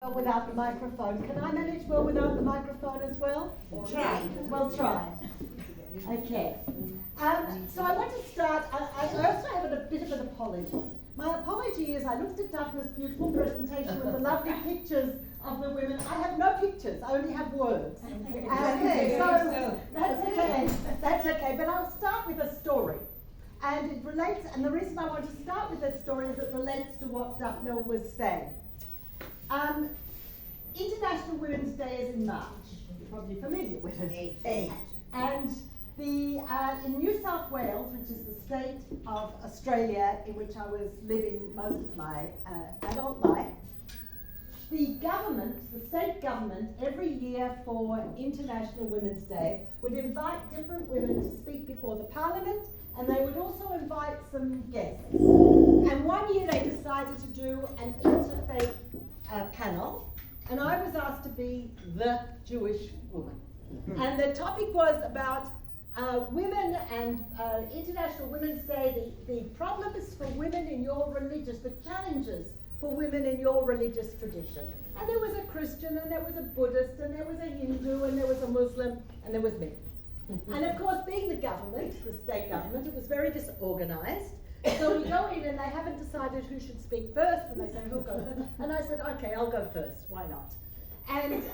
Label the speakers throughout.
Speaker 1: Without the microphone. Can I manage well without the microphone as well?
Speaker 2: Try.
Speaker 1: Well, try. Okay. So I want to start. I also have a bit of an apology. My apology is I looked at Daphne's beautiful presentation with the lovely pictures of the women. I have no pictures. I only have words. So that's okay. That's okay. But I'll start with a story. And it relates, and the reason I want to start with that story is it relates to what Daphne was saying. International Women's Day is in March. You're probably familiar with it. And in New South Wales, which is the state of Australia in which I was living most of my adult life, the state government, every year for International Women's Day, would invite different women to speak before the Parliament, and they would also invite some guests. And one year they decided to do an interfaith panel, and I was asked to be the Jewish woman. And the topic was about women and International Women's Day, the problems for women in your the challenges for women in your religious tradition. And there was a Christian, and there was a Buddhist, and there was a Hindu, and there was a Muslim, and there was me. And of course, being the government, the state government, it was very disorganized. So we go in and they haven't decided who should speak first, and they say, who'll go first? And I said, okay, I'll go first, why not? And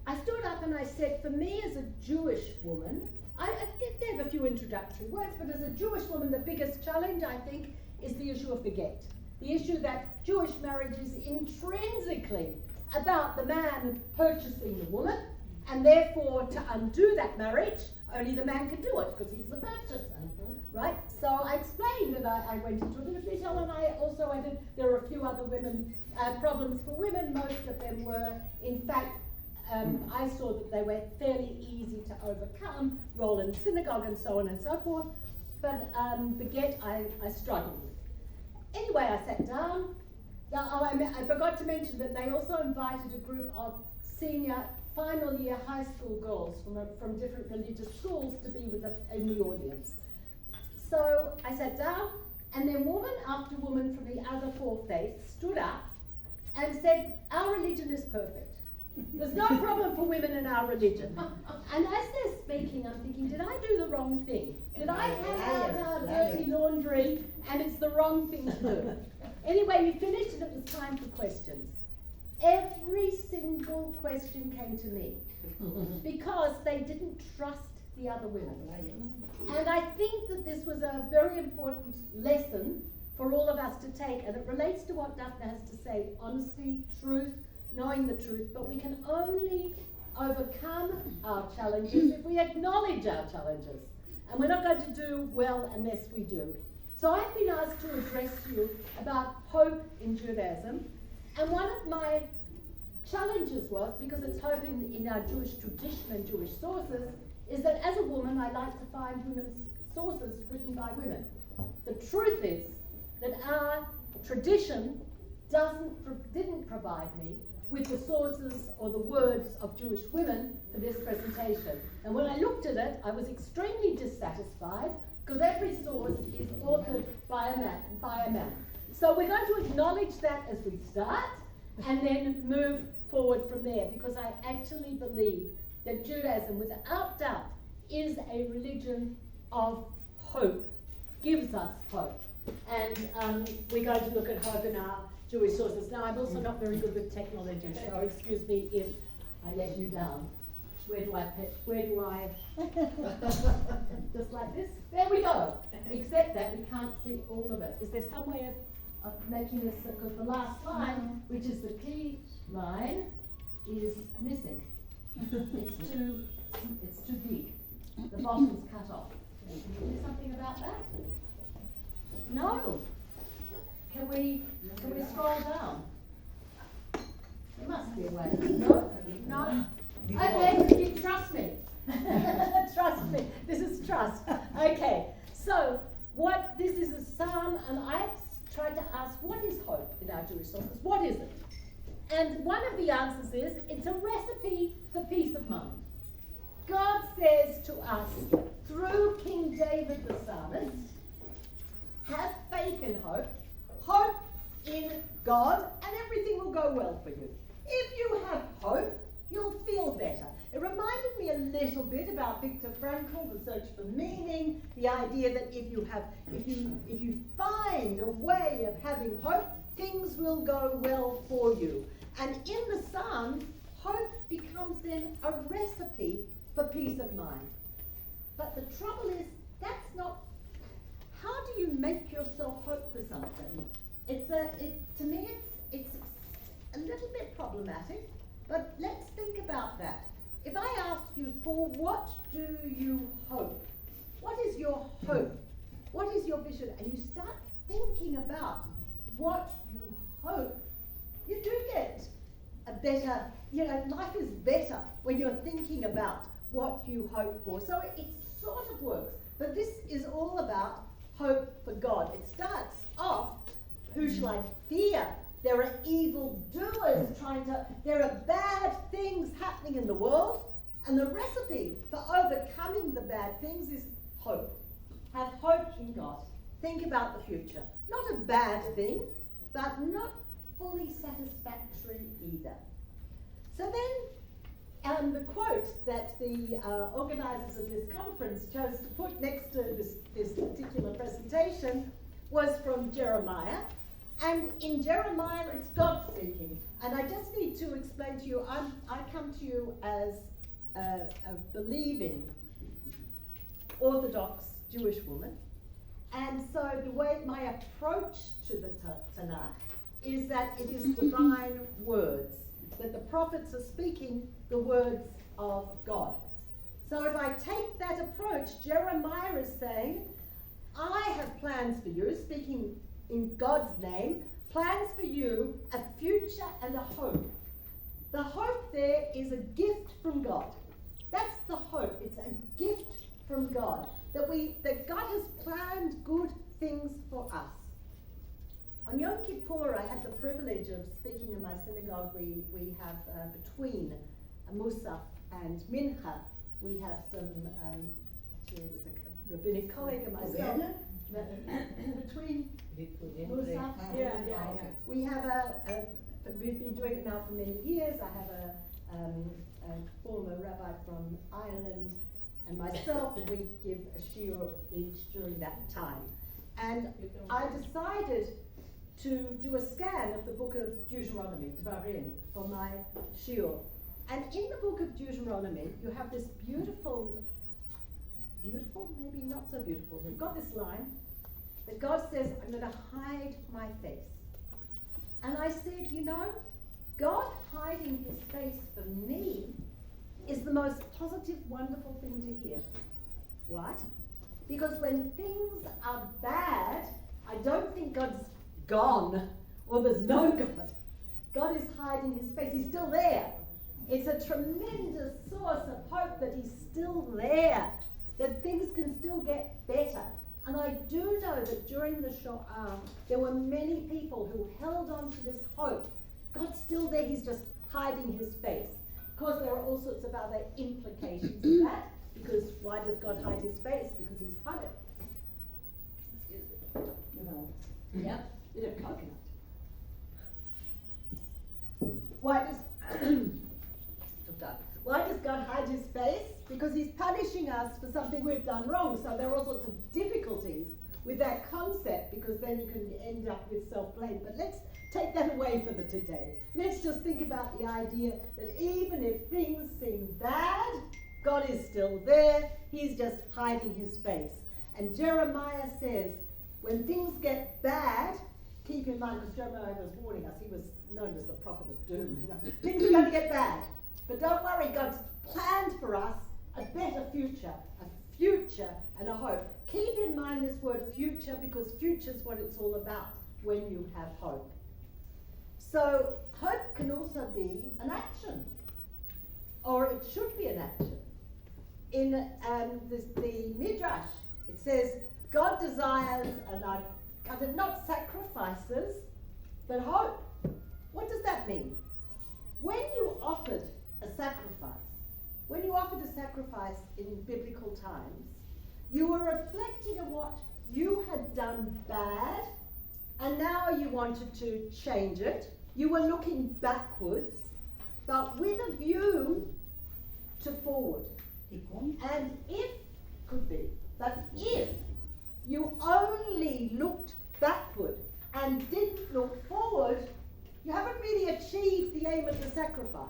Speaker 1: I stood up and I said, for me as a Jewish woman, I gave a few introductory words, but as a Jewish woman, the biggest challenge, I think, is the issue of the get. The issue that Jewish marriage is intrinsically about the man purchasing the woman, and therefore to undo that marriage, only the man can do it because he's the purchaser, right? So I explained, and I went into a bit of detail, and I also added there are a few other problems for women. Most of them were, in fact, I saw that they were fairly easy to overcome, role in synagogue and so on and so forth, but the get I struggled with. Anyway, I sat down. Now, I forgot to mention that they also invited a group of senior final year high school girls from different religious schools to be in the audience. So I sat down, and then woman after woman from the other four faiths stood up and said, our religion is perfect. There's no problem for women in our religion. And as they're speaking, I'm thinking, did I do the wrong thing? Did I hang out our dirty laundry and it's the wrong thing to do? Anyway, we finished and it was time for questions. Every single question came to me because they didn't trust the other women. And I think that this was a very important lesson for all of us to take, and it relates to what Daphne has to say: honesty, truth, knowing the truth. But we can only overcome our challenges if we acknowledge our challenges. And we're not going to do well unless we do. So I've been asked to address you about hope in Judaism. And one of my challenges was, because it's hope in our Jewish tradition and Jewish sources, is that as a woman I like to find women's sources written by women. The truth is that our tradition didn't provide me with the sources or the words of Jewish women for this presentation. And when I looked at it, I was extremely dissatisfied because every source is authored by a man. So we're going to acknowledge that as we start and then move forward from there, because I actually believe that Judaism, without doubt, is a religion of hope, gives us hope. And we're going to look at hope in our Jewish sources. Now, I'm also not very good with technology, so excuse me if I let you down. Where do I just like this? There we go. Except that we can't see all of it. Is there some way of making this, because the last line, which is the key line, is missing. It's too big. The bottom's cut off. Can you do something about that? No. Can we scroll down? There must be a way. No? Okay, you trust me. Trust me. This is trust. Okay. So this is a psalm, and I've tried to ask, what is hope in our Jewish sources? What is it? And one of the answers is, it's a recipe for peace of mind. God says to us, through King David the psalmist, have faith in hope in God, and everything will go well for you. Frankl, the search for meaning, the idea that if you find a way of having hope, things will go well for you. And in the Psalms, hope becomes then a recipe for peace of mind. But the trouble is, that's not, how do you make yourself hope for something? To me, it's a little bit problematic, but let's think about that. If I ask you, for what do you hope? What is your hope? What is your vision? And you start thinking about what you hope, you do get a better, life is better when you're thinking about what you hope for. So it sort of works, but this is all about hope for God. It starts off, who shall I fear? There are evil doers there are bad things happening in the world, and the recipe for overcoming the bad things is hope. Have hope in God. Think about the future. Not a bad thing, but not fully satisfactory either. So then, the quote that the organisers of this conference chose to put next to this particular presentation was from Jeremiah. And in Jeremiah, it's God speaking. And I just need to explain to you, I come to you as a believing Orthodox Jewish woman. And so the way my approach to the Tanakh is that it is divine words, that the prophets are speaking the words of God. So if I take that approach, Jeremiah is saying, I have plans for you, speaking in God's name, plans for you, a future and a hope. The hope there is a gift from God. That's the hope. It's a gift from God, that God has planned good things for us. On Yom Kippur, I had the privilege of speaking in my synagogue. We have between Musaf and Mincha, we have some, actually there's a rabbinic colleague and myself. Between Musaf, we have we've been doing it now for many years. I have a former rabbi from Ireland and myself, and we give a shiur each during that time. And I decided to do a scan of the book of Deuteronomy, Dvarim, for my shiur. And in the book of Deuteronomy, you have this beautiful, maybe not so beautiful, you've got this line that God says, I'm going to hide my face. And I said, God hiding his face for me is the most positive, wonderful thing to hear. Why? Because when things are bad, I don't think God's gone or there's no God. God is hiding his face. He's still there. It's a tremendous source of hope that he's still there, that things can still get better. And I do know that during the Shoah, there were many people who held on to this hope. God's still there, he's just hiding his face. Of course, there are all sorts of other implications of that, because why does God hide his face? Because he's punished. Excuse me. Yep, bit of coconut. Why does God hide his face? Because he's punishing us for something we've done wrong. So there are all sorts of difficulties with that concept, because then you can end up with self-blame. But let's take that away for the today. Let's just think about the idea that even if things seem bad, God is still there. He's just hiding his face. And Jeremiah says, when things get bad, keep in mind, because Jeremiah was warning us, he was known as the prophet of doom. Things are going to get bad. But don't worry, God's planned for us a better future and a hope. Keep in mind this word future, because future is what it's all about when you have hope. So hope can also be an action, or it should be an action. In the Midrash, it says, God desires, and I've got it, not sacrifices, but hope. What does that mean? When you offered a sacrifice in biblical times, you were reflecting on what you had done bad, and now you wanted to change it. You were looking backwards, but with a view to forward. And if you only looked backward and didn't look forward, you haven't really achieved the aim of the sacrifice.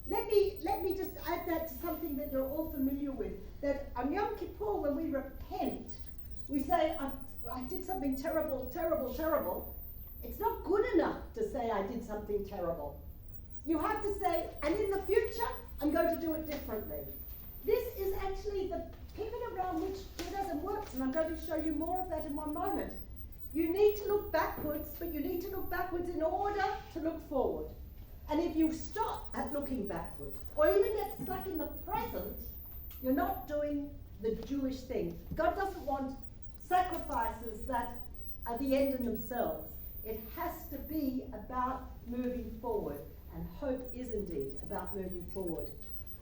Speaker 1: Let me just add that to something that you're all familiar with, that on Yom Kippur, when we repent, we say, I did something terrible, terrible, terrible. It's not good enough to say I did something terrible. You have to say, and in the future, I'm going to do it differently. This is actually the pivot around which Judaism works, and I'm going to show you more of that in one moment. You need to look backwards, but you need to look backwards in order to look forward. And if you stop at looking backwards, or even get stuck in the present, you're not doing the Jewish thing. God doesn't want sacrifices that are the end in themselves. It has to be about moving forward, and hope is indeed about moving forward.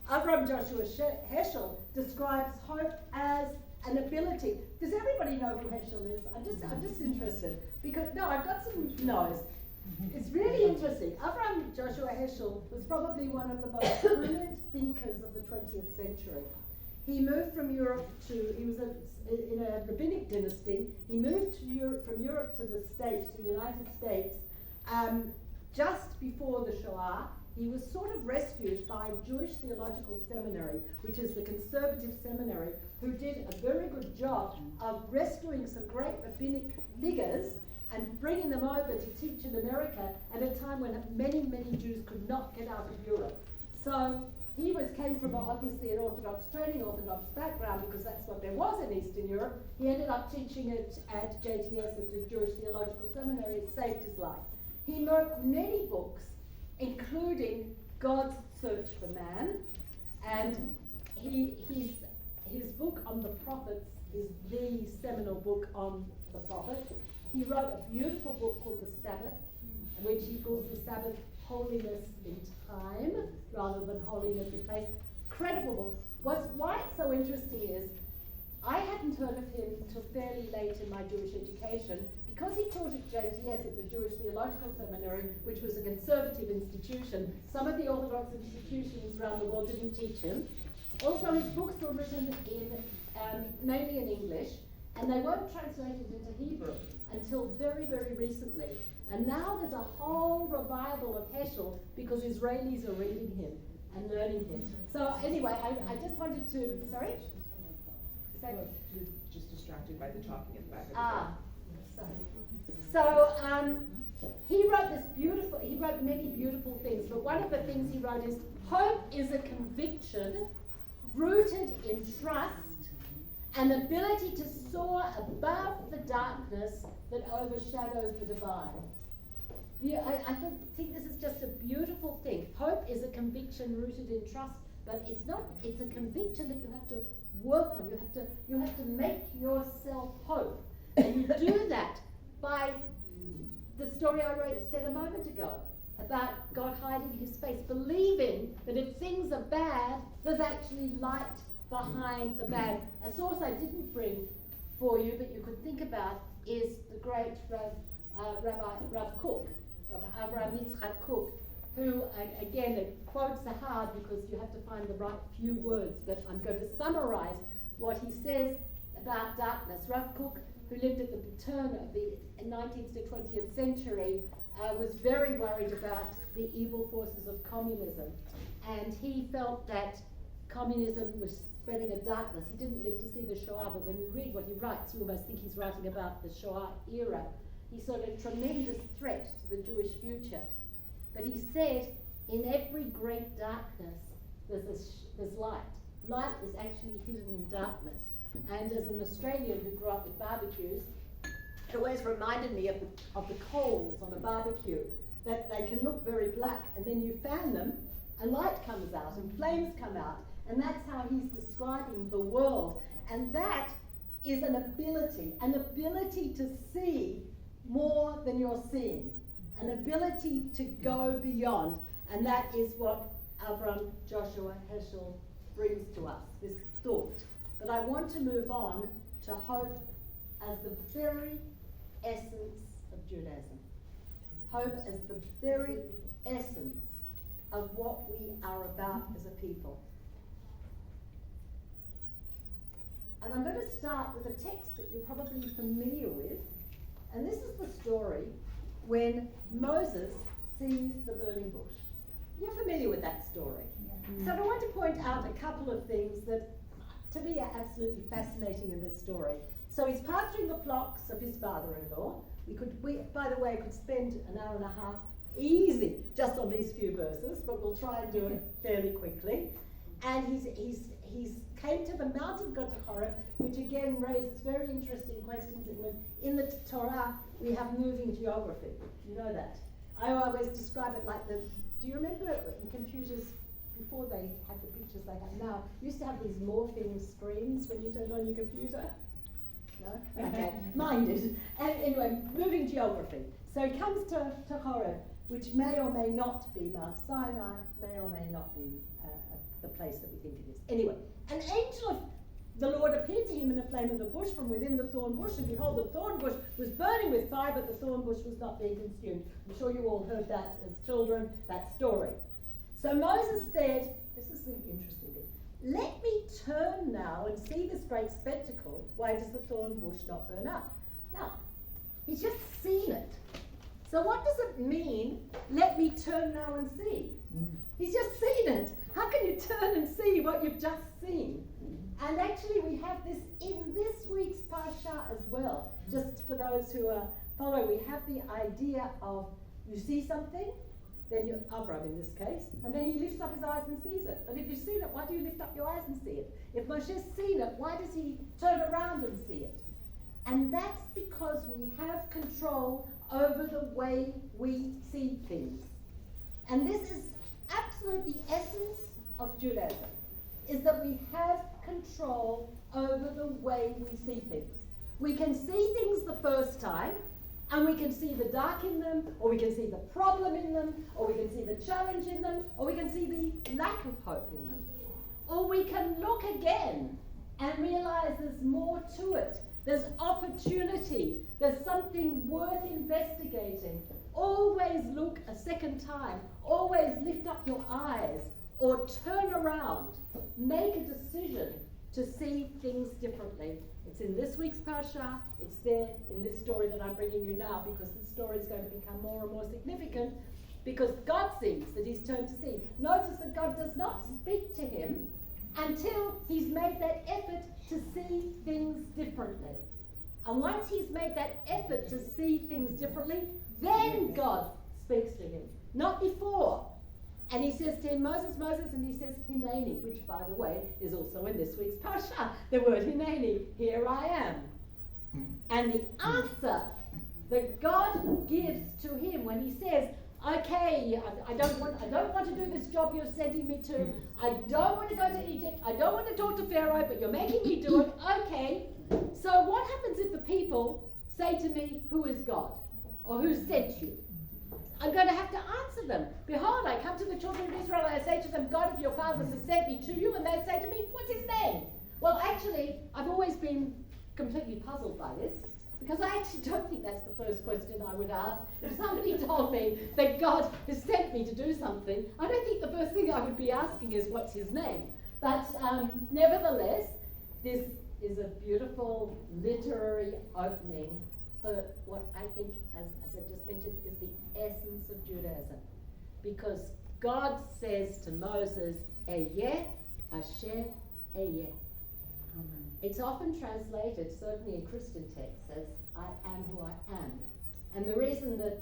Speaker 1: Avram Joshua Heschel describes hope as an ability. Does everybody know who Heschel is? I'm just interested, because I've got some no's. It's really interesting. Avram Joshua Heschel was probably one of the most brilliant thinkers of the 20th century. He moved from Europe he was in a rabbinic dynasty. He moved from Europe to the States, to the United States, just before the Shoah. He was sort of rescued by Jewish Theological Seminary, which is the conservative seminary, who did a very good job of rescuing some great rabbinic figures and bringing them over to teach in America at a time when many, many Jews could not get out of Europe. So he came from obviously an Orthodox training, Orthodox background, because that's what there was in Eastern Europe. He ended up teaching at JTS, at the Jewish Theological Seminary. It saved his life. He wrote many books, including God's Search for Man, and his book on the prophets is the seminal book on the prophets. He wrote a beautiful book called The Sabbath, which he calls the Sabbath Holiness in Time rather than Holiness in Place. Credible book. Why it's so interesting is I hadn't heard of him until fairly late in my Jewish education, because he taught at JTS, at the Jewish Theological Seminary, which was a conservative institution. Some of the Orthodox institutions around the world didn't teach him. Also, his books were written mainly in English, and they weren't translated into Hebrew until very, very recently. And now there's a whole revival of Heschel because Israelis are reading him and learning him. So anyway, I just wanted to, sorry?
Speaker 2: You're just distracted by the talking in the back.
Speaker 1: So he wrote many beautiful things, but one of the things he wrote is, hope is a conviction rooted in trust, an ability to soar above the darkness that overshadows the divine. I think this is just a beautiful thing. Hope is a conviction rooted in trust, but it's a conviction that you have to work on. You have to make yourself hope. And you do that by the story I said a moment ago about God hiding his face, believing that if things are bad, there's actually light behind the bad. A source I didn't bring for you, but you could think about, is the great Rav Kook, Rav Avraham Yitzchak Kook, who, again, it quotes are hard because you have to find the right few words, but I'm going to summarize what he says about darkness. Rav Kook, who lived at the turn of the 19th to 20th century, was very worried about the evil forces of communism. And he felt that communism was spreading a darkness. He didn't live to see the Shoah, but when you read what he writes, you almost think he's writing about the Shoah era. He saw a tremendous threat to the Jewish future. But he said, in every great darkness, there's light. Light is actually hidden in darkness. And as an Australian who grew up with barbecues, it always reminded me of the coals on a barbecue, that they can look very black, and then you fan them, and light comes out, and flames come out. And that's how he's describing the world. And that is an ability to see more than you're seeing, an ability to go beyond. And that is what Avram Joshua Heschel brings to us, this thought. But I want to move on to hope as the very essence of Judaism. Hope as the very essence of what we are about as a people. And I'm going to start with a text that you're probably familiar with. And this is the story when Moses sees the burning bush. You're familiar with that story. Yeah. So I want to point out a couple of things that to me are absolutely fascinating in this story. So he's pasturing the flocks of his father-in-law. By the way, could spend an hour and a half easy just on these few verses, but we'll try and do it fairly quickly. And he's came to the mountain God to Horeb, which again raises very interesting questions. In the Torah, we have moving geography. You know that. I always describe it like do you remember in computers, before they had the pictures they have now, you used to have these morphing screens when you turned on your computer? No? Okay, mine did. And anyway, moving geography. So he comes to Horeb, which may or may not be Mount Sinai, may or may not be the place that we think it is. Anyway, an angel of the Lord appeared to him in a flame of the bush from within the thorn bush, and behold, the thorn bush was burning with fire, but the thorn bush was not being consumed. I'm sure you all heard that as children, that story. So Moses said, this is the interesting bit, let me turn now and see this great spectacle. Why does the thorn bush not burn up? Now, he's just seen it. So what does it mean, let me turn now and see? He's just seen it. How can you turn and see what you've just seen? And actually we have this in this week's Parsha as well. Just for those who are following, we have the idea of you see something, then Avram in this case, and then he lifts up his eyes and sees it. But if you've seen it, why do you lift up your eyes and see it? If Moshe's seen it, why does he turn around and see it? And that's because we have control over the way we see things. And this is absolutely the essence of Judaism, is that we have control over the way we see things. We can see things the first time, and we can see the dark in them, or we can see the problem in them, or we can see the challenge in them, or we can see the lack of hope in them. Or we can look again and realize there's more to it. There's opportunity. There's something worth investigating. Always look a second time. Always lift up your eyes or turn around. Make a decision to see things differently. It's in this week's Parsha. It's there in this story that I'm bringing you now, because this story is going to become more and more significant because God sees that he's turned to see. Notice that God does not speak to him until he's made that effort to see things differently. And once he's made that effort to see things differently, then God speaks to him, not before. And he says to him, Moses, Moses, and he says, Hineni, which, by the way, is also in this week's Parsha. The word Hineni, here I am. And the answer that God gives to him when he says, okay, I don't want to do this job you're sending me to. I don't want to go to Egypt. I don't want to talk to Pharaoh, but you're making me do it. Okay. So what happens if the people say to me, who is God? Or who sent you? I'm going to have to answer them. Behold, I come to the children of Israel and I say to them, God of your fathers has sent me to you. And they say to me, what's his name? Well, actually, I've always been completely puzzled by this, because I actually don't think that's the first question I would ask. If somebody told me that God has sent me to do something, I don't think the first thing I would be asking is, what's his name? But nevertheless, this is a beautiful literary opening for what I think, as I just mentioned, is the essence of Judaism. Because God says to Moses, Eyeh Asher Eyeh. It's often translated, certainly in Christian texts, as I am who I am. And the reason that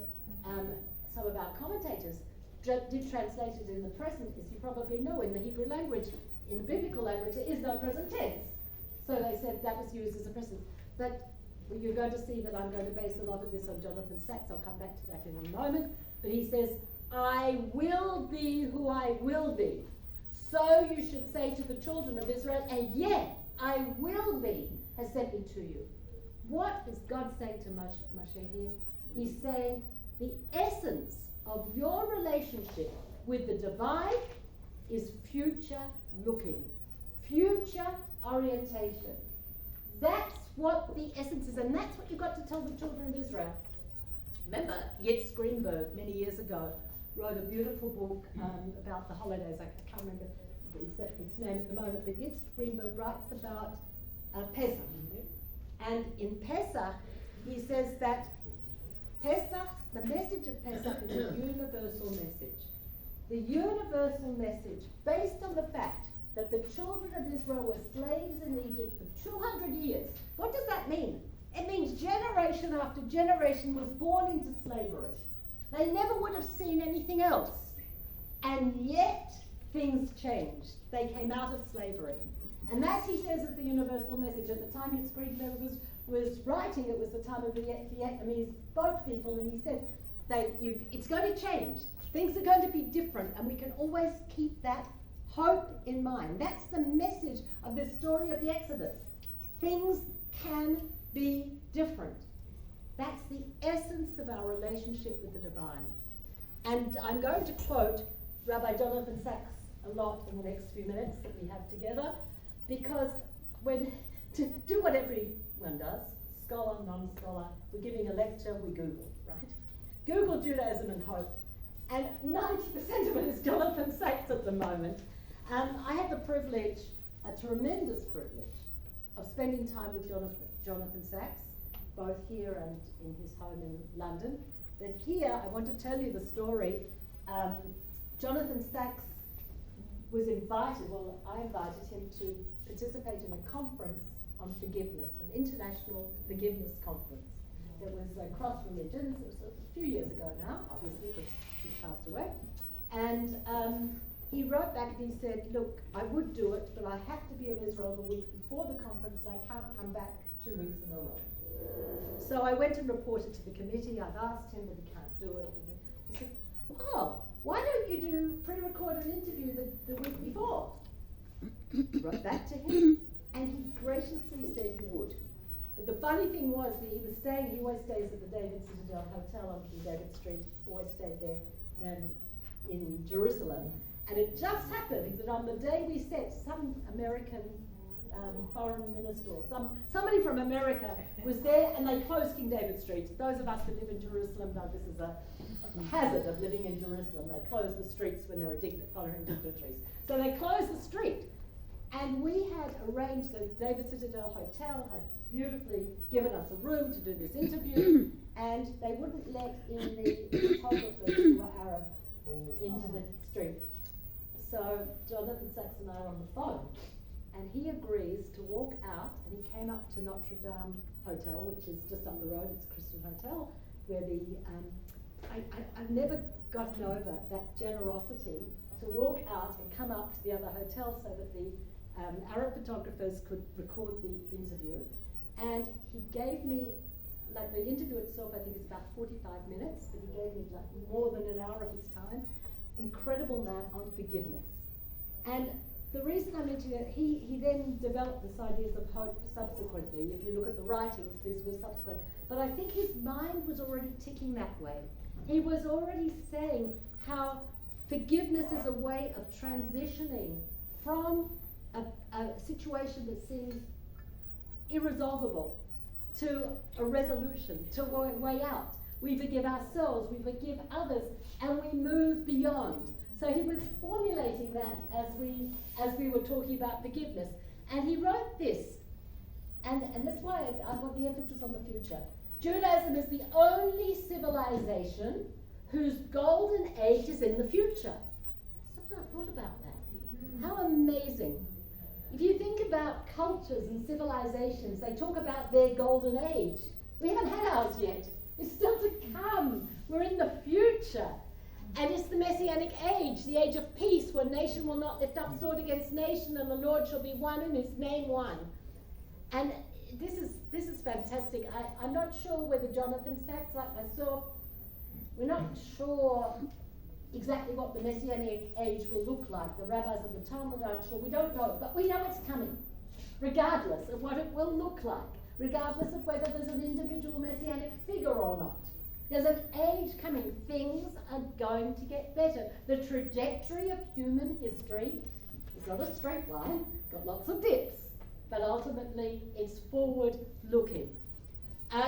Speaker 1: some of our commentators did translate it in the present is, you probably know, in the Hebrew language, in the biblical language, there is no present tense. So they said that was used as a present. But you're going to see that I'm going to base a lot of this on Jonathan Sacks. I'll come back to that in a moment. But he says, I will be who I will be. So you should say to the children of Israel, Eyeh, I will be, has sent me to you. What is God saying to Moshe here? He's saying the essence of your relationship with the divine is future looking, future orientation. That's what the essence is, and that's what you've got to tell the children of Israel. Remember, Yitz Greenberg, many years ago, wrote a beautiful book about the holidays. I can't remember its name at the moment, but Yitz Greenberg writes about Pesach. And in Pesach, he says that Pesach, the message of Pesach is a universal message. The universal message based on the fact that the children of Israel were slaves in Egypt for 200 years. What does that mean? It means generation after generation was born into slavery. They never would have seen anything else. And yet, things changed. They came out of slavery. And that, he says, is the universal message. At the time Yitzchak was writing, it was the time of the Vietnamese boat people, and he said that it's going to change. Things are going to be different, and we can always keep that hope in mind. That's the message of the story of the Exodus. Things can be different. That's the essence of our relationship with the divine. And I'm going to quote Rabbi Jonathan Sacks a lot in the next few minutes that we have together, because to do what everyone does, scholar, non-scholar, we're giving a lecture, we Google, right? Google Judaism and Hope, and 90% of it is Jonathan Sacks at the moment. I had the privilege, a tremendous privilege, of spending time with Jonathan Sacks, both here and in his home in London. But here, I want to tell you the story. Jonathan Sacks was invited, well, I invited him to participate in a conference on forgiveness, an international forgiveness conference that was across religions. It was a few years ago now, obviously, because he's passed away. And he wrote back and he said, look, I would do it, but I have to be in Israel the week before the conference, and I can't come back 2 weeks in a row. So I went and reported to the committee. I've asked him, but he can't do it. And he said, oh, why don't you do pre-record an interview the week before? Wrote back to him, and he graciously said he would. But the funny thing was that he always stays at the David Citadel Hotel on King David Street, always stayed there in Jerusalem. And it just happened that on the day we set, some American foreign minister or somebody from America was there, and they closed King David Street. Those of us who live in Jerusalem know this is a hazard of living in Jerusalem. They close the streets when they're foreign dignitaries. So they closed the street. And we had arranged, the David Citadel Hotel had beautifully given us a room to do this interview, and they wouldn't let in the photographers who were Arab into the street. So Jonathan Sacks and I are on the phone, and he agrees to walk out, and he came up to Notre Dame Hotel, which is just up the road. It's a Christian hotel, where I've never gotten over that generosity to walk out and come up to the other hotel so that the Arab photographers could record the interview. And he gave me, like, the interview itself I think is about 45 minutes, but he gave me like more than an hour of his time. Incredible man on forgiveness. And the reason I mention it, he then developed this ideas of hope subsequently. If you look at the writings, this was subsequent. But I think his mind was already ticking that way. He was already saying how forgiveness is a way of transitioning from a situation that seems irresolvable to a resolution, to a way out. We forgive ourselves, we forgive others, and we move beyond. So he was formulating that as we were talking about forgiveness. And he wrote this, and that's why I want the emphasis on the future. Judaism is the only civilization whose golden age is in the future. I thought about that. How amazing. If you think about cultures and civilizations, they talk about their golden age. We haven't had ours yet. It's still to come. We're in the future. And it's the Messianic age, the age of peace, where nation will not lift up sword against nation, and the Lord shall be one and his name one. And this is fantastic. I'm not sure whether Jonathan Sacks, like myself, we're not sure exactly what the Messianic age will look like. The rabbis of the Talmud aren't sure. We don't know, but we know it's coming, regardless of what it will look like, regardless of whether there's an individual Messianic figure or not. There's an age coming. Things are going to get better. The trajectory of human history is not a straight line, got lots of dips, but ultimately it's forward-looking.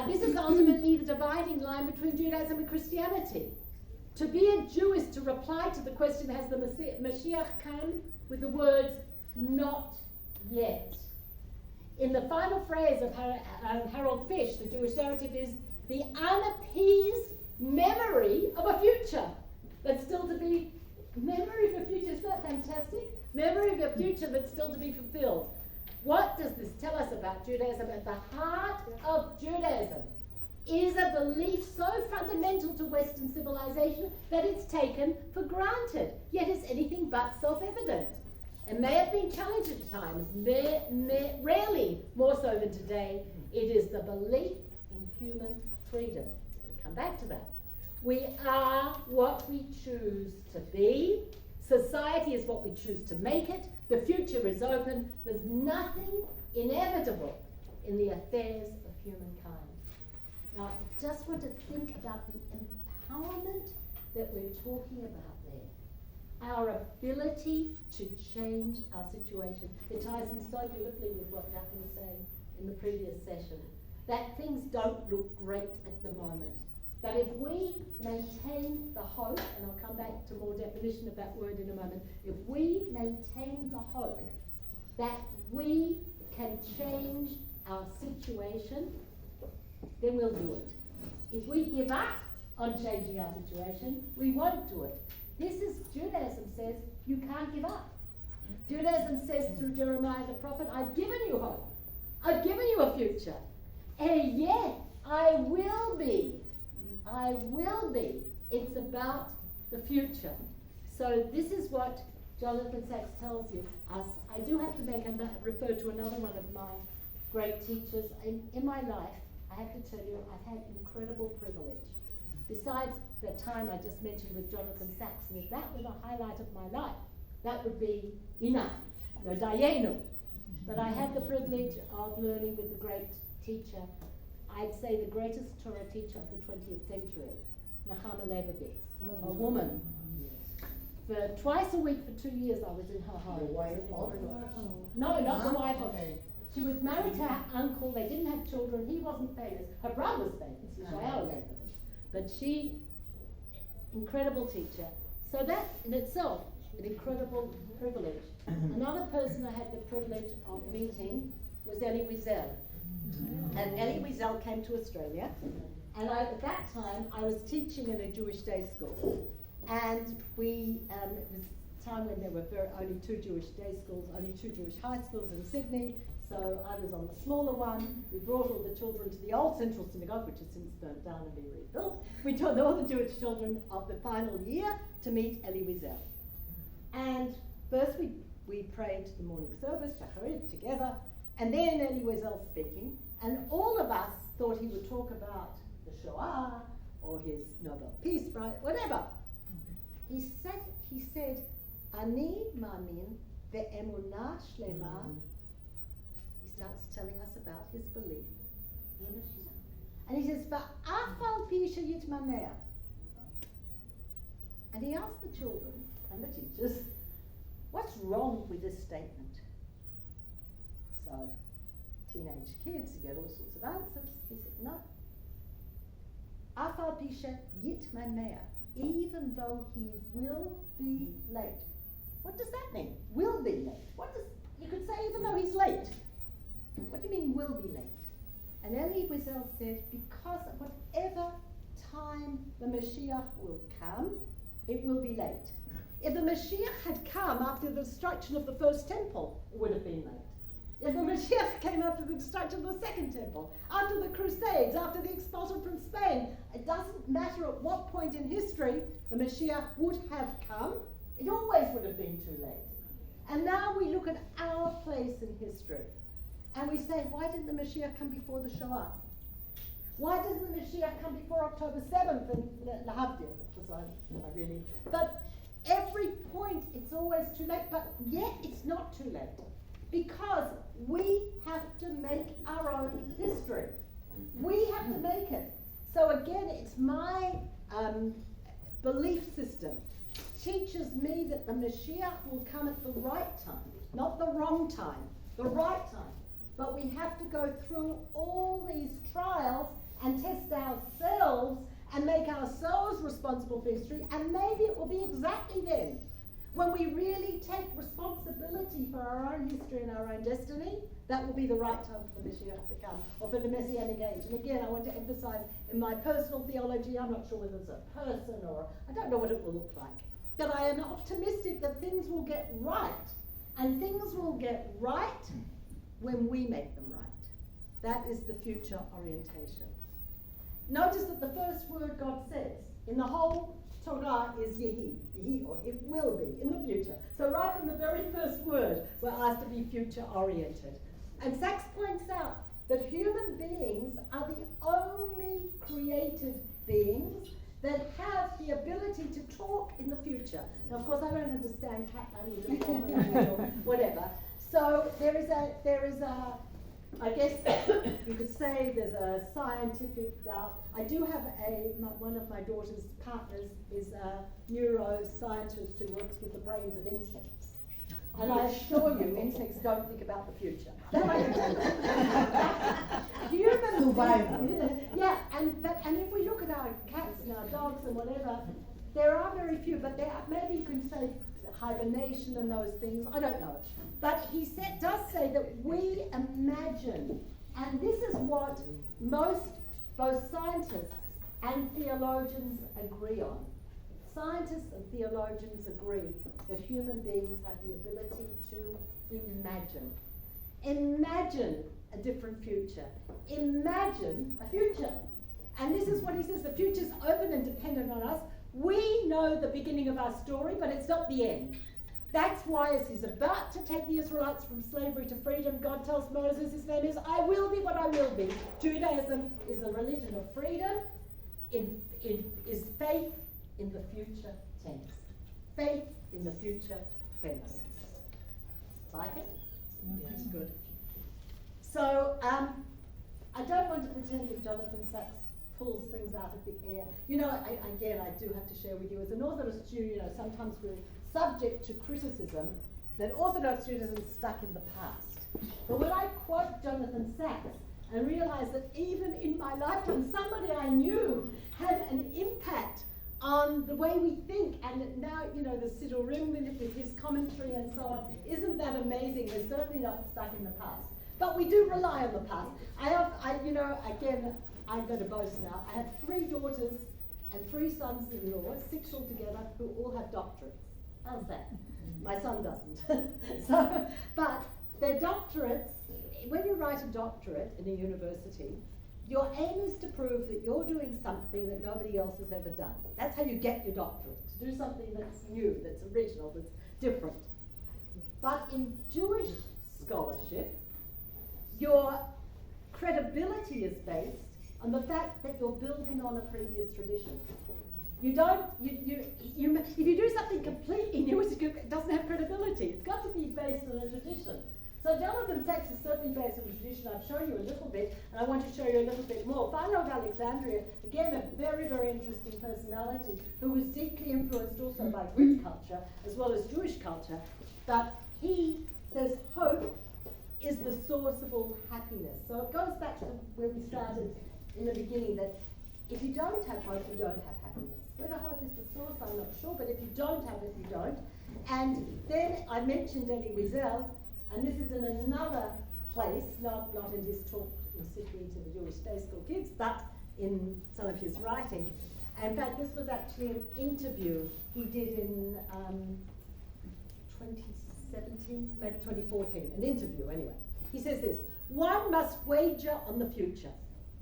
Speaker 1: This is ultimately the dividing line between Judaism and Christianity. To be a Jew is to reply to the question, has the Mashiach come, with the words, not yet.
Speaker 3: in the final phrase of Harold Fish, the Jewish narrative is the unappeased memory of a future that's still to be, memory of a future, isn't that fantastic? Memory of a future that's still to be fulfilled. What does this tell us about Judaism? At the heart of Judaism is a belief so fundamental to Western civilization that it's taken for granted, yet it's anything but self-evident. It may have been challenged at times, rarely more so than today. It is the belief in human freedom. We'll come back to that. We are what we choose to be. Society is what we choose to make it. The future is open. There's nothing inevitable in the affairs of humankind. Now, I just want to think about the empowerment that we're talking about there. Our ability to change our situation. It ties in so beautifully with what Daphne was saying in the previous session, that things don't look great at the moment. But if we maintain the hope, and I'll come back to more definition of that word in a moment, if we maintain the hope that we can change our situation, then we'll do it. If we give up on changing our situation, we won't do it. This is, Judaism says, you can't give up. Judaism says through Jeremiah the prophet, I've given you hope. I've given you a future. And yet, I will be. It's about the future. So this is what Jonathan Sacks tells you. I do have to refer to another one of my great teachers. In my life, I have to tell you, I've had incredible privilege. Besides the time I just mentioned with Jonathan Sacks, and if that were the highlight of my life, that would be enough, no dayenu. But I had the privilege of learning with the great teacher, I'd say the greatest Torah teacher of the 20th century, Nechama Leibovitz, a woman. For twice a week for 2 years I was in her home.
Speaker 4: Your wife?
Speaker 3: No, not the wife of it. She was married to her uncle, they didn't have children, he wasn't famous. Her brother was famous, Yisrael Leibovitz. But she, incredible teacher. So that in itself, an incredible privilege. Another person I had the privilege of meeting was Elie Wiesel. And Elie Wiesel came to Australia, and at that time I was teaching in a Jewish day school. And it was a time when there were only 2 Jewish day schools, only 2 Jewish high schools in Sydney. So I was on the smaller one. We brought all the children to the old Central Synagogue, which has since burnt down and been rebuilt. We took all the Jewish children of the final year to meet Elie Wiesel. And first we prayed the morning service, Shacharit, together, and then Elie Wiesel speaking, and all of us thought he would talk about the Shoah, or his Nobel Peace Prize, whatever. He said, Ani ma'amin ve'emunah shlema. He starts telling us about his belief. And he says, Va'af al pi sheyitmameh. And he asked the children and the teachers, what's wrong with this statement? So, teenage kids, you get all sorts of answers. He said, no. Af al pi sheyitmameh, even though he will be late. What does that mean? Will be late. You could say even though he's late. What do you mean will be late? And Elie Wiesel said, because at whatever time the Mashiach will come, it will be late. If the Mashiach had come after the destruction of the first temple, it would have been late. If the Mashiach came after the destruction of the second temple, after the Crusades, after the expulsion from Spain, it doesn't matter at what point in history the Mashiach would have come, it always would have been too late. And now we look at our place in history, and we say, why didn't the Mashiach come before the Shoah? Why doesn't the Mashiach come before October 7th and Lahavdil? But every point, it's always too late, but yet it's not too late. Because we have to make our own history. We have to make it. So again, it's my belief system. Teaches me that the Mashiach will come at the right time, not the wrong time, the right time. But we have to go through all these trials and test ourselves and make ourselves responsible for history, and maybe it will be exactly then
Speaker 1: when we really take responsibility for our own history and our own destiny, that will be the right time for the Messiah to come, or for the Messianic age. And again, I want to emphasize, in my personal theology, I'm not sure whether it's a person or I don't know what it will look like. But I am optimistic that things will get right. And things will get right when we make them right. That is the future orientation. Notice that the first word God says in the whole Torah is Yehi, or it will be in the future. So right from the very first word, we're asked to be future oriented. And Sachs points out that human beings are the only created beings that have the ability to talk in the future. Now, of course, I don't understand cat language or whatever. So there is a, I guess you could say there's a scientific doubt. I do have one of my daughter's partners is a neuroscientist who works with the brains of insects. And I assure you, insects don't think about the future. Human survival. Yeah, and if we look at our cats and our dogs and whatever, there are very few, but there are, maybe you can say hibernation and those things. I don't know. But he does say that we imagine, and this is what both scientists and theologians agree on. Scientists and theologians agree that human beings have the ability to imagine. Imagine a different future. Imagine a future. And this is what he says, the future's open and dependent on us. We know the beginning of our story, but it's not the end. That's why as he's about to take the Israelites from slavery to freedom, God tells Moses his name is I will be what I will be. Judaism is a religion of freedom, is faith in the future tense. Faith in the future tense. Like it? Yes, good. So, I don't want to pretend that Jonathan Sachs pulls things out of the air. You know, I do have to share with you, as an Orthodox Jew, you know, sometimes we're subject to criticism that Orthodox Judaism is stuck in the past. But when I quote Jonathan Sachs and realize that even in my lifetime, somebody I knew had an impact on the way we think, and now, you know, the Siddur Rim with his commentary and so on, isn't that amazing? We're certainly not stuck in the past. But we do rely on the past. I'm going to boast now. I have 3 daughters and 3 sons-in-law, 6 altogether, who all have doctorates. How's that? My son doesn't. But their doctorates, when you write a doctorate in a university, your aim is to prove that you're doing something that nobody else has ever done. That's how you get your doctorate, to do something that's new, that's original, that's different. But in Jewish scholarship, your credibility is based on the fact that you're building on a previous tradition. You don't, if you do something completely new, it doesn't have credibility. It's got to be based on a tradition. So Jonathan Sachs is certainly based on a tradition. I've shown you a little bit, and I want to show you a little bit more. Philo of Alexandria, again, a very, very interesting personality who was deeply influenced also by Greek culture as well as Jewish culture. But he says hope is the source of all happiness. So it goes back to where we started in the beginning, that if you don't have hope, you don't have happiness. Whether hope is the source, I'm not sure, but if you don't have it, you don't. And then I mentioned Elie Wiesel, and this is in another place, not in his talk specifically to the Jewish Day School kids, but in some of his writing. And in fact, this was actually an interview he did in 2017, maybe 2014, an interview anyway. He says this: one must wager on the future.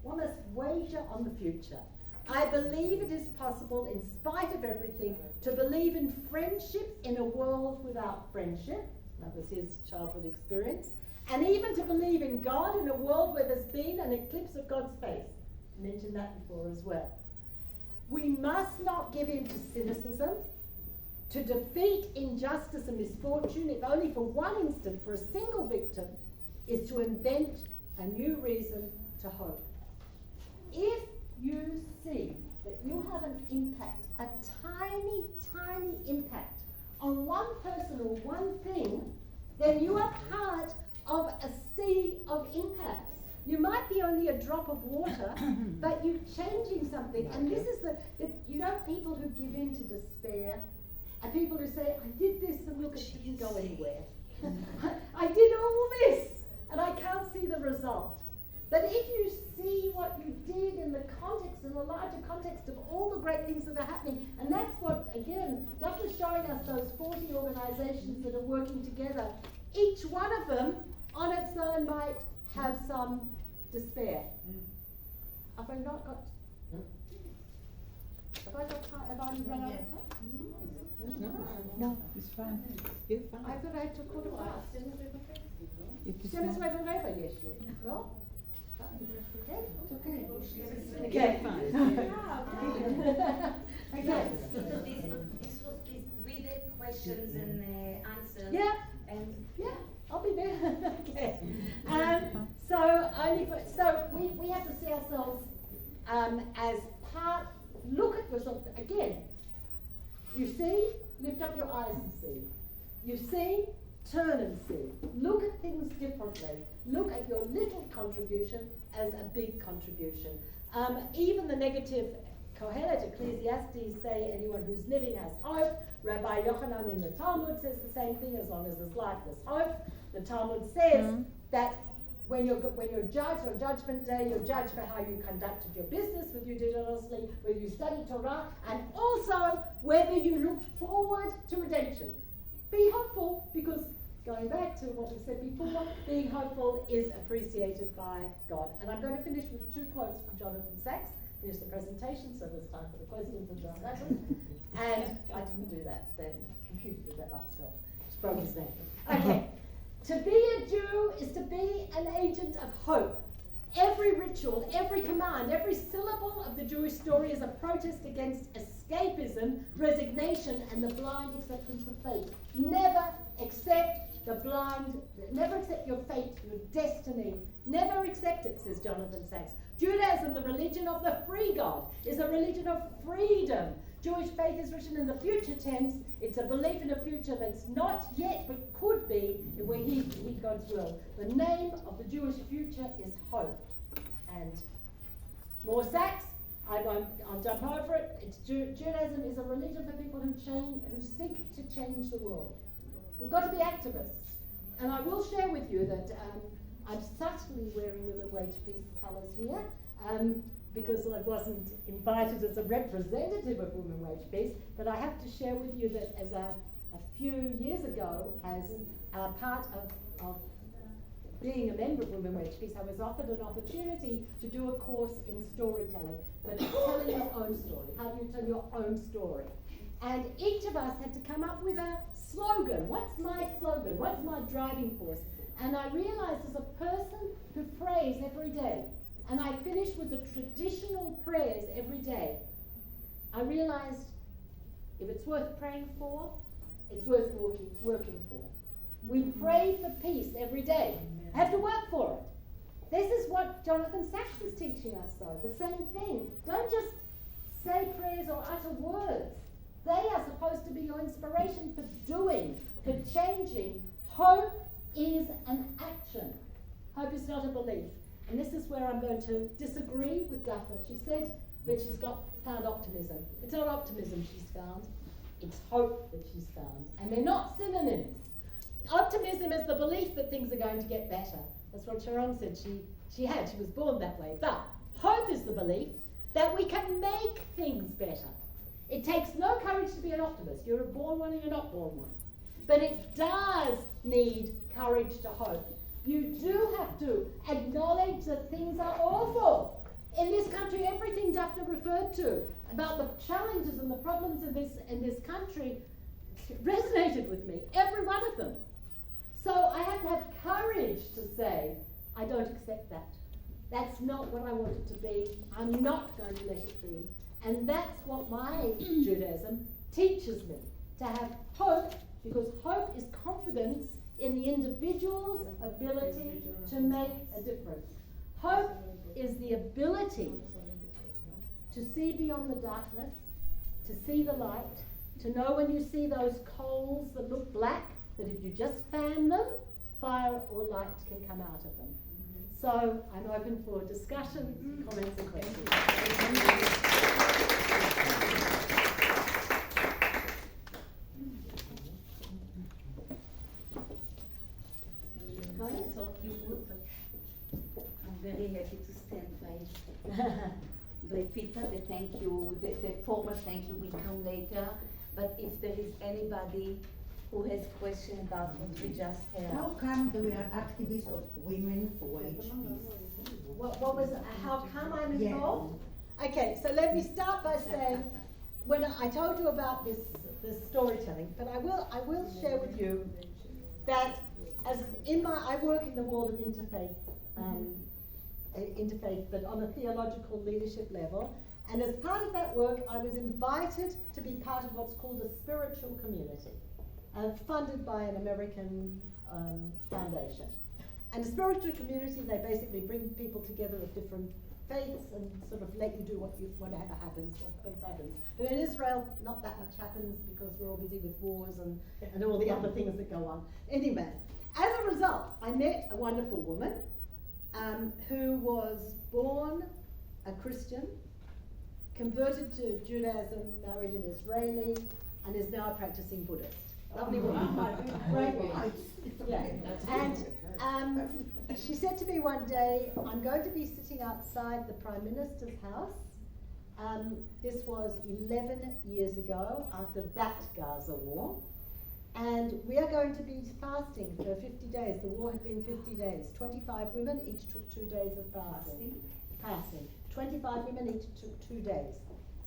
Speaker 1: One must wager on the future. I believe it is possible, in spite of everything, to believe in friendship in a world without friendship. That was his childhood experience. And even to believe in God in a world where there's been an eclipse of God's face. I mentioned that before as well. We must not give in to cynicism, to defeat injustice and misfortune, if only for one instant, for a single victim, is to invent a new reason to hope. If you see that you have an impact, a tiny, tiny impact on one person or one thing, then you are part of a sea of impacts. You might be only a drop of water, but you're changing something. And this is people who give in to despair
Speaker 3: are people who say, I did this and look, it didn't go anywhere. I did all this and I can't see the result. But if you see what you did in the context, in the larger context of all the great things that are happening, and that's what, again, Daphne's showing us those 40 organisations that are working together. Each one of them, on its own, might have some despair. Have I not got... Have I got time? Have I run out of time?
Speaker 4: No, it's fine. You're fine.
Speaker 3: I thought I had to put it fast.
Speaker 4: It's
Speaker 3: Chcemy
Speaker 4: fine.
Speaker 3: sobie wlewa, jeśli. No? Okay.
Speaker 4: Okay.
Speaker 3: Okay.
Speaker 4: Fine.
Speaker 3: Okay.
Speaker 5: So this was with the questions and answers.
Speaker 3: Yeah.
Speaker 5: And
Speaker 3: Yeah, I'll be there. Okay. So we have to see ourselves as part. Look at yourself again. You see, lift up your eyes and see. You see, turn and see. Look at things differently. Look at your little contribution as a big contribution. Even the negative Kohelet, Ecclesiastes say anyone who's living has hope. Rabbi Yochanan in the Talmud says the same thing, as long as there's life, there's hope. The Talmud says that when you're judged on Judgment Day, you're judged for how you conducted your business, whether you did it honestly, whether you studied Torah, and also whether you looked forward to redemption. Be hopeful, because going back to what we said before, being hopeful is appreciated by God. And I'm going to finish with 2 quotes from Jonathan Sacks. Finish the presentation, so there's time for the questions and discussion. And I didn't do that, the computer did that by itself. Just broke his name. Okay. To be a Jew is to be an agent of hope. Every ritual, every command, every syllable of the Jewish story is a protest against escapism, resignation, and the blind acceptance of fate. Never accept your fate, your destiny. Never accept it, says Jonathan Sacks. Judaism, the religion of the free God, is a religion of freedom. Jewish faith is written in the future tense. It's a belief in a future that's not yet, but could be, where he God's will. The name of the Jewish future is hope. And more Sacks, I'll jump over it. Judaism is a religion for people who seek to change the world. We've got to be activists. And I will share with you that I'm subtly wearing Women Wage Peace colours here, because I wasn't invited as a representative of Women Wage Peace, but I have to share with you that as a few years ago, as part of being a member of Women Wage Peace, I was offered an opportunity to do a course in storytelling, but telling your own story. How do you tell your own story? And each of us had to come up with a slogan. What's my slogan? What's my driving force? And I realized, as a person who prays every day, and I finished with the traditional prayers every day, I realized if it's worth praying for, it's worth working for. We pray for peace every day. I have to work for it. This is what Jonathan Sacks is teaching us, though. The same thing. Don't just say prayers or utter words. They are supposed to be your inspiration for doing, for changing. Hope is an action. Hope is not a belief. And this is where I'm going to disagree with Daphne. She said that she's found optimism. It's not optimism she's found, it's hope that she's found. And they're not synonyms. Optimism is the belief that things are going to get better. That's what Sharon said she was born that way. But hope is the belief that we can make things better. It takes no courage to be an optimist. You're a born one or you're not born one. But it does need courage to hope. You do have to acknowledge that things are awful. In this country, everything Daphne referred to about the challenges and the problems in this country resonated with me, every one of them. So I have to have courage to say, I don't accept that. That's not what I want it to be. I'm not going to let it be. And that's what my Judaism teaches me, to have hope, because hope is confidence in the individual's ability to make a difference. Hope is the ability to see beyond the darkness, to see the light, to know when you see those coals that look black, that if you just fan them, fire or light can come out of them. So I'm open for discussion, comments and questions.
Speaker 6: thought you would, but I'm very happy to stand by Peta. The thank you, the formal thank you will come later. But if there is anybody who has question about what we just heard.
Speaker 4: How come we are activists of women for wage peace?
Speaker 1: What was, how come I'm
Speaker 4: Yeah.
Speaker 1: involved? Okay, so let me start by saying, when I told you about this storytelling, but I will share with you that I work in the world of interfaith, but on a theological leadership level, and as part of that work, I was invited to be part of what's called a spiritual community, funded by an American foundation. And a spiritual community, they basically bring people together of different faiths and sort of let you do whatever happens, But in Israel, not that much happens because we're all busy with wars and all the other things that go on. Anyway, as a result, I met a wonderful woman who was born a Christian, converted to Judaism, married an Israeli, and is now a practicing Buddhist. Lovely woman, great woman. Yeah. And she said to me one day, I'm going to be sitting outside the Prime Minister's house. This was 11 years ago, after that Gaza war. And we are going to be fasting for 50 days. The war had been 50 days. 25 women, each took 2 days of fasting. 25 women, each took 2 days.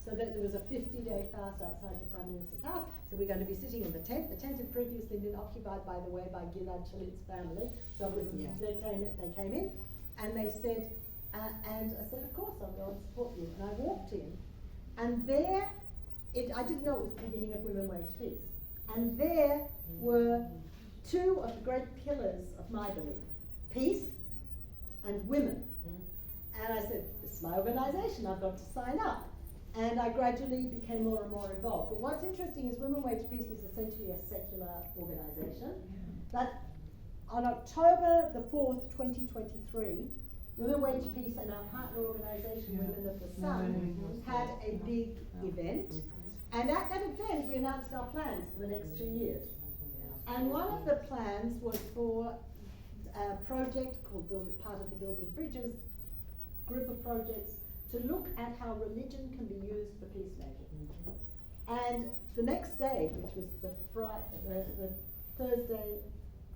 Speaker 1: So that there was a 50-day fast outside the Prime Minister's house. So we're going to be sitting in the tent. The tent had previously been occupied, by the way, by Gilad Shalit's family. So it was, they came in, and they said, and I said, of course, I'll go and support you. And I walked in, and there, I didn't know it was the beginning of Women Wage Peace. And there were two of the great pillars of my belief, peace and women. And I said, this is my organisation, I've got to sign up. And I gradually became more and more involved. But what's interesting is Women Wage Peace is essentially a secular organisation. But on October the 4th, 2023, Women Wage Peace and our partner organisation, Women of the Sun, had a big event. And at that event, we announced our plans for the next 2 years. And one of the plans was for a project called part of the Building Bridges group of projects to look at how religion can be used for peacemaking. And the next day, which was the Thursday,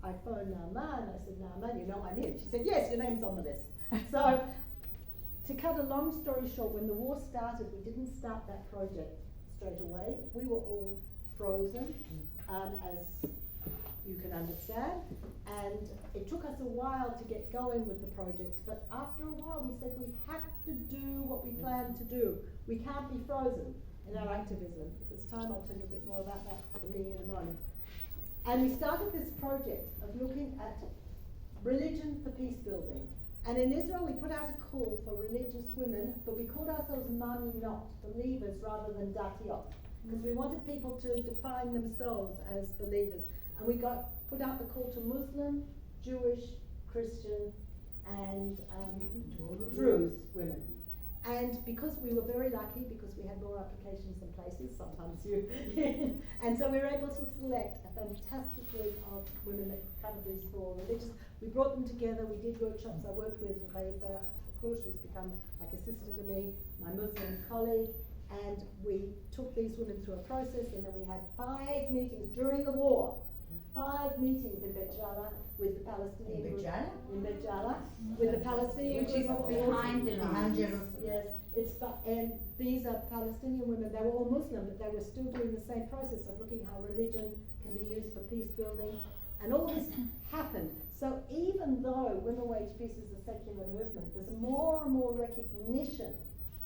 Speaker 1: I phoned Naaman. I said, Naaman, you know I'm in. She said, yes, your name's on the list. So, to cut a long story short, when the war started, we didn't start that project straight away. We were all frozen, as you can understand, and it took us a while to get going with the projects, but after a while we said we have to do what we plan to do. We can't be frozen in our activism. If there's time, I'll tell you a bit more about that for me in a moment. And we started this project of looking at religion for peace building. And in Israel, we put out a call for religious women, but we called ourselves Maminot, believers, rather than Datiot, because we wanted people to define themselves as believers. And we put out the call to Muslim, Jewish, Christian, and Druze women. And because we were very lucky, because we had more applications than places, sometimes you, and so we were able to select a fantastic group of women that covered these four religions. We brought them together, we did workshops. I worked with Raifa, of course, who's become like a sister to me, my Muslim colleague, and we took these women through a process, and then we had 5 meetings during the war. 5 meetings in Bet Jala with the Palestinian group. In Bet Jala? With the Palestinian
Speaker 6: Which is behind the lines.
Speaker 1: Yes, and these are Palestinian women. They were all Muslim, but they were still doing the same process of looking how religion can be used for peace building. And all this happened. So even though Women Wage Peace is a secular movement, there's more and more recognition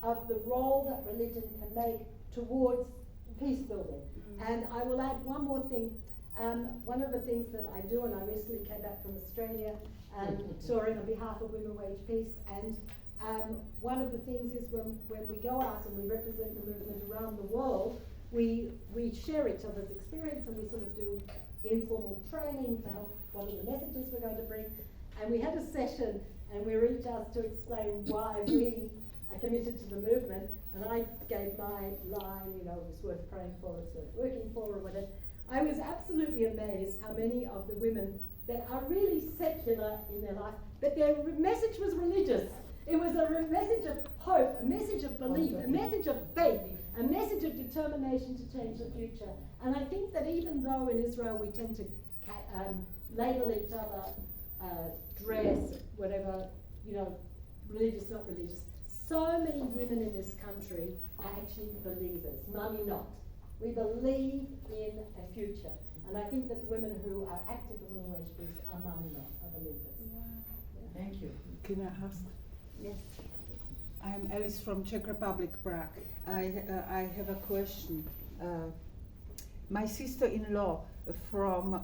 Speaker 1: of the role that religion can make towards peace building. And I will add one more thing. One of the things that I do, and I recently came back from Australia touring on behalf of Women Wage Peace, and one of the things is when we go out and we represent the movement around the world, we share each other's experience, and we sort of do informal training to help what are the messages we're going to bring. And we had a session, and we were each asked to explain why we are committed to the movement, and I gave my line, it's worth praying for, it's worth working for, or whatever.
Speaker 3: I was absolutely amazed how many of the women that are really secular in their life, but their message was religious. It was a message of hope, a message of belief, a message of faith, a message of determination to change the future. And I think that even though in Israel we tend to label each other, dress, whatever, religious, not religious, so many women in this country are actually believers, mummy not. We believe in a future. And I think that the women who are active in women wage peace are mummy not, are believers.
Speaker 4: Thank you.
Speaker 7: Can I ask?
Speaker 3: Yes.
Speaker 7: I'm Alice from Czech Republic, Prague. I have a question. My sister-in-law from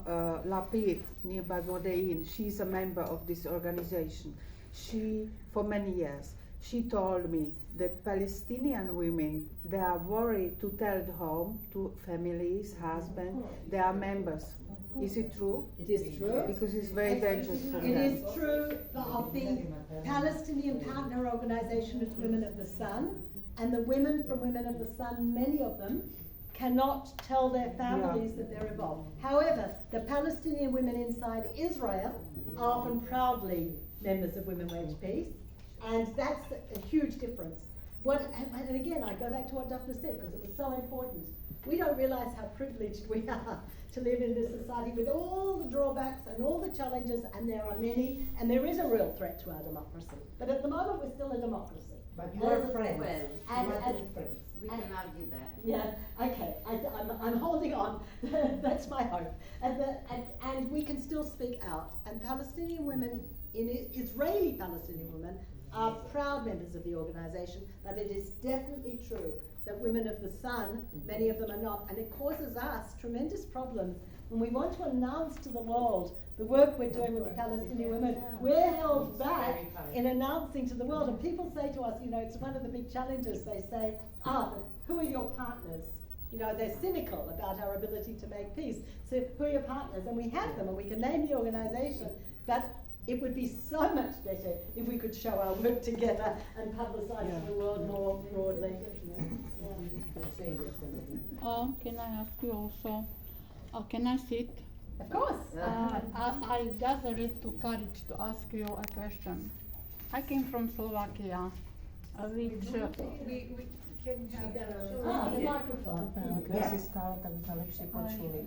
Speaker 7: Lapid, nearby Vodein, she's a member of this organization. She, for many years, she told me that Palestinian women, they are worried to tell it home to families, husbands, they are members. Is it true?
Speaker 1: It is true.
Speaker 7: Because it's very dangerous for them.
Speaker 1: It is true of the Palestinian partner organization, it's Women of the Sun, and the women from Women of the Sun, many of them, cannot tell their families that they're involved. However, the Palestinian women inside Israel are often proudly members of Women Wage Peace, and that's a huge difference. And again, I go back to what Daphne said, because it was so important. We don't realize how privileged we are to live in this society with all the drawbacks and all the challenges, and there are many, and there is a real threat to our democracy. But at the moment, we're still a democracy.
Speaker 4: But you are friends.
Speaker 6: Well,
Speaker 4: You are
Speaker 1: and-
Speaker 4: two friends.
Speaker 6: we can argue that.
Speaker 1: Yeah, okay, I'm holding on. That's my hope. And we can still speak out. And Palestinian women, Israeli Palestinian women, are proud members of the organization, but it is definitely true that Women of the Sun, many of them are not, and it causes us tremendous problems when we want to announce to the world the work we're doing with the Palestinian women. We're held back in announcing to the world, and people say to us, it's one of the big challenges. They say, but who are your partners? They're cynical about our ability to make peace. So who are your partners? And we have them, and we can name the organization, but it would be so much better if we could show our work together and publicize to the world more broadly.
Speaker 8: Can I ask you also, can I sit?
Speaker 1: Of course.
Speaker 8: I gathered to courage to ask you a question. I came from Slovakia, which
Speaker 2: We can have
Speaker 1: The microphone.
Speaker 7: Keď si stále, tak by sme lepšie počuli.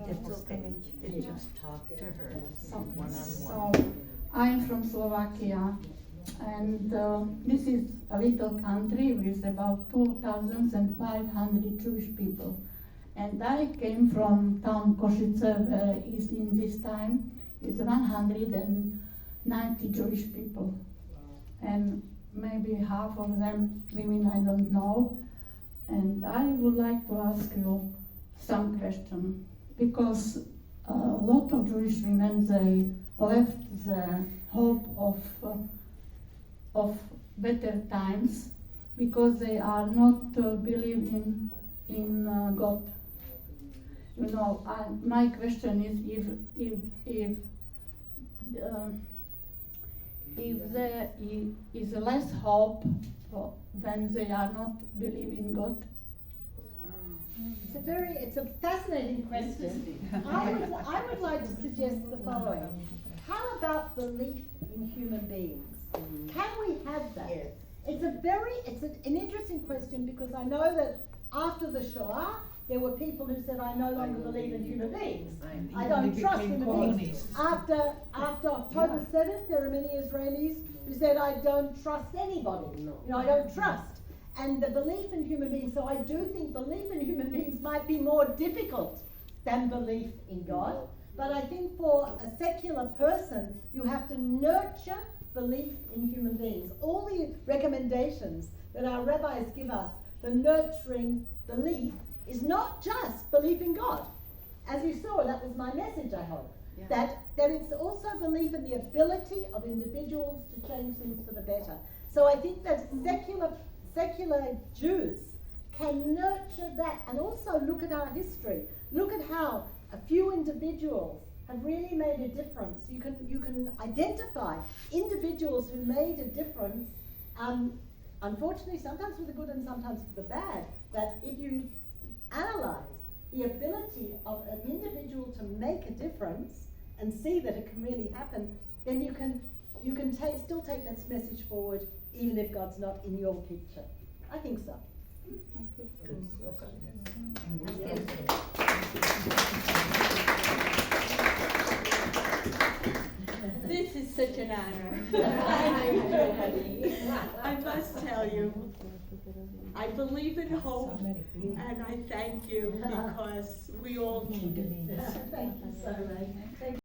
Speaker 4: It's okay. Just talk to her one-on-one.
Speaker 8: So I'm from Slovakia, and this is a little country with about 2,500 Jewish people. And I came from town Košice, where is in this time is 190 Jewish people, and maybe half of them women, I don't know. And I would like to ask you some question, because a lot of Jewish women, they left the hope of better times because they are not believe in God. My question is if there is less hope when they are not believe in God.
Speaker 1: It's a fascinating question. I would like to suggest the following. How about belief in human beings? Can we have that?
Speaker 4: Yes.
Speaker 1: It's an interesting question, because I know that after the Shoah, there were people who said, I no longer believe in human beings. I don't trust human beings. After October 7th, there are many Israelis who said, I don't trust anybody. I don't trust. And the belief in human beings, so I do think belief in human beings might be more difficult than belief in God. But I think for a secular person, you have to nurture belief in human beings. All the recommendations that our rabbis give us for nurturing belief is not just belief in God. As you saw, that was my message, I hope.
Speaker 6: Yeah.
Speaker 1: That it's also belief in the ability of individuals to change things for the better. So I think that secular Jews can nurture that, and also look at our history. Look at how a few individuals have really made a difference. You can identify individuals who made a difference, unfortunately sometimes for the good and sometimes for the bad, that if you analyze the ability of an individual to make a difference and see that it can really happen, then you can still take that message forward, even if God's not in your picture. I think so.
Speaker 9: This is such an honor. I must tell you, I believe in hope, and I thank you because we all need it.
Speaker 1: Thank you so much. Thank